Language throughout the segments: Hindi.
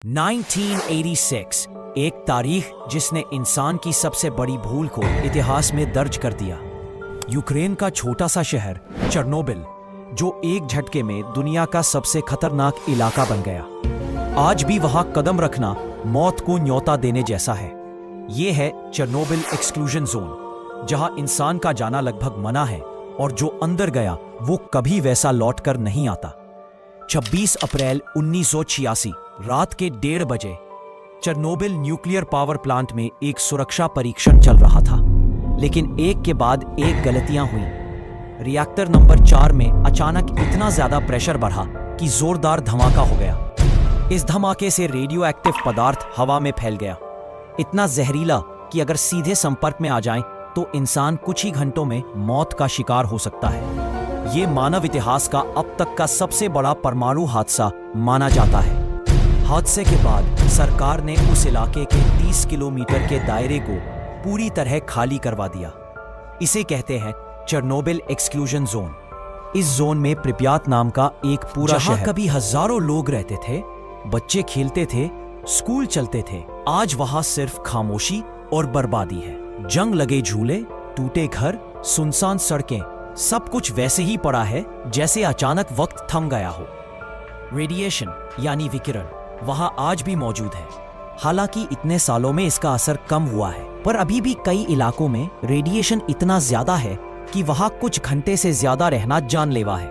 1986 एक तारीख जिसने इंसान की सबसे बड़ी भूल को इतिहास में दर्ज कर दिया। यूक्रेन का छोटा सा शहर चेरनोबिल, जो एक झटके में दुनिया का सबसे खतरनाक इलाका बन गया। आज भी वहां कदम रखना मौत को न्योता देने जैसा है। ये है चेरनोबिल एक्सक्लूजन जोन, जहां इंसान का जाना लगभग मना है और जो अंदर गया वो कभी वैसा लौट कर नहीं आता। 26 अप्रैल 1986 रात के 1:30 बजे चेरनोबिल न्यूक्लियर पावर प्लांट में एक सुरक्षा परीक्षण चल रहा था, लेकिन एक के बाद एक गलतियां हुई। रिएक्टर नंबर 4 में अचानक इतना ज्यादा प्रेशर बढ़ा कि जोरदार धमाका हो गया। इस धमाके से रेडियो एक्टिव पदार्थ हवा में फैल गया, इतना जहरीला कि अगर सीधे संपर्क में आ जाए तो इंसान कुछ ही घंटों में मौत का शिकार हो सकता है। ये मानव इतिहास का अब तक का सबसे बड़ा परमाणु हादसा माना जाता है। हादसे के बाद सरकार ने उस इलाके के 30 किलोमीटर के दायरे को पूरी तरह खाली करवा दिया। इसे कहते हैं चेरनोबिल एक्सक्लूजन जोन। इस जोन में प्रिप्यात नाम का एक पूरा शहर, कभी हजारों लोग रहते थे, बच्चे खेलते थे, स्कूल चलते थे, आज वहां सिर्फ खामोशी और बर्बादी है। जंग लगे झूले, टूटे घर, सुनसान सड़कें, सब कुछ वैसे ही पड़ा है जैसे अचानक वक्त थम गया हो। रेडिएशन यानी विकिरण वहां आज भी मौजूद है। हालांकि इतने सालों में इसका असर कम हुआ है, पर अभी भी कई इलाकों में रेडिएशन इतना ज्यादा है कि वहां कुछ घंटे से ज्यादा रहना जानलेवा है।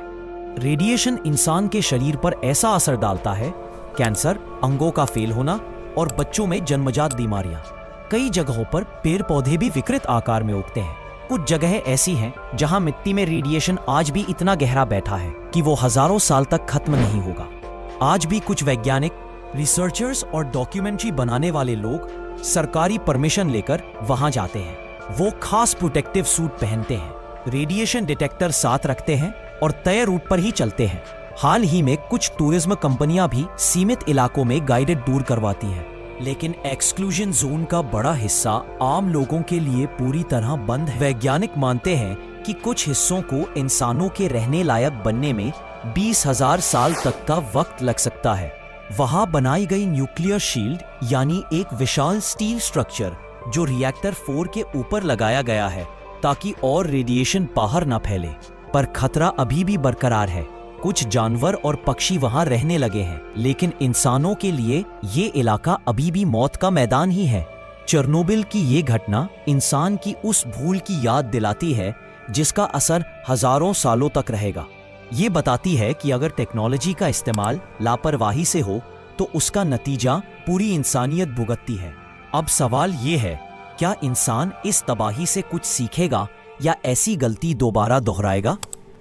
रेडिएशन इंसान के शरीर पर ऐसा असर डालता है, कैंसर, अंगों का फेल होना और बच्चों में जन्मजात बीमारियां। कई जगहों पर पेड़ पौधे भी विकृत आकार में उगते हैं। कुछ जगहें ऐसी हैं जहां मिट्टी में रेडिएशन आज भी इतना गहरा बैठा है कि वो हजारों साल तक खत्म नहीं होगा। आज भी कुछ वैज्ञानिक, रिसर्चर्स और डॉक्यूमेंट्री बनाने वाले लोग सरकारी परमिशन लेकर वहां जाते हैं। वो खास प्रोटेक्टिव सूट पहनते हैं, रेडिएशन डिटेक्टर साथ रखते हैं और तय रूट पर ही चलते हैं। हाल ही में कुछ टूरिज्म कंपनियां भी सीमित इलाकों में गाइडेड टूर करवाती हैं, लेकिन एक्सक्लूजन जोन का बड़ा हिस्सा आम लोगों के लिए पूरी तरह बंद है। वैज्ञानिक मानते हैं कि कुछ हिस्सों को इंसानों के रहने लायक बनने में 20,000 साल तक का वक्त लग सकता है। वहां बनाई गई न्यूक्लियर शील्ड यानी एक विशाल स्टील स्ट्रक्चर जो रिएक्टर 4 के ऊपर लगाया गया है ताकि और रेडिएशन बाहर न फैले, पर खतरा अभी भी बरकरार है। कुछ जानवर और पक्षी वहां रहने लगे हैं, लेकिन इंसानों के लिए ये इलाका अभी भी मौत का मैदान ही है। चेरनोबिल की ये घटना इंसान की उस भूल की याद दिलाती है जिसका असर हजारों सालों तक रहेगा। ये बताती है कि अगर टेक्नोलॉजी का इस्तेमाल लापरवाही से हो तो उसका नतीजा पूरी इंसानियत भुगतती है। अब सवाल ये है, क्या इंसान इस तबाही से कुछ सीखेगा या ऐसी गलती दोबारा दोहराएगा?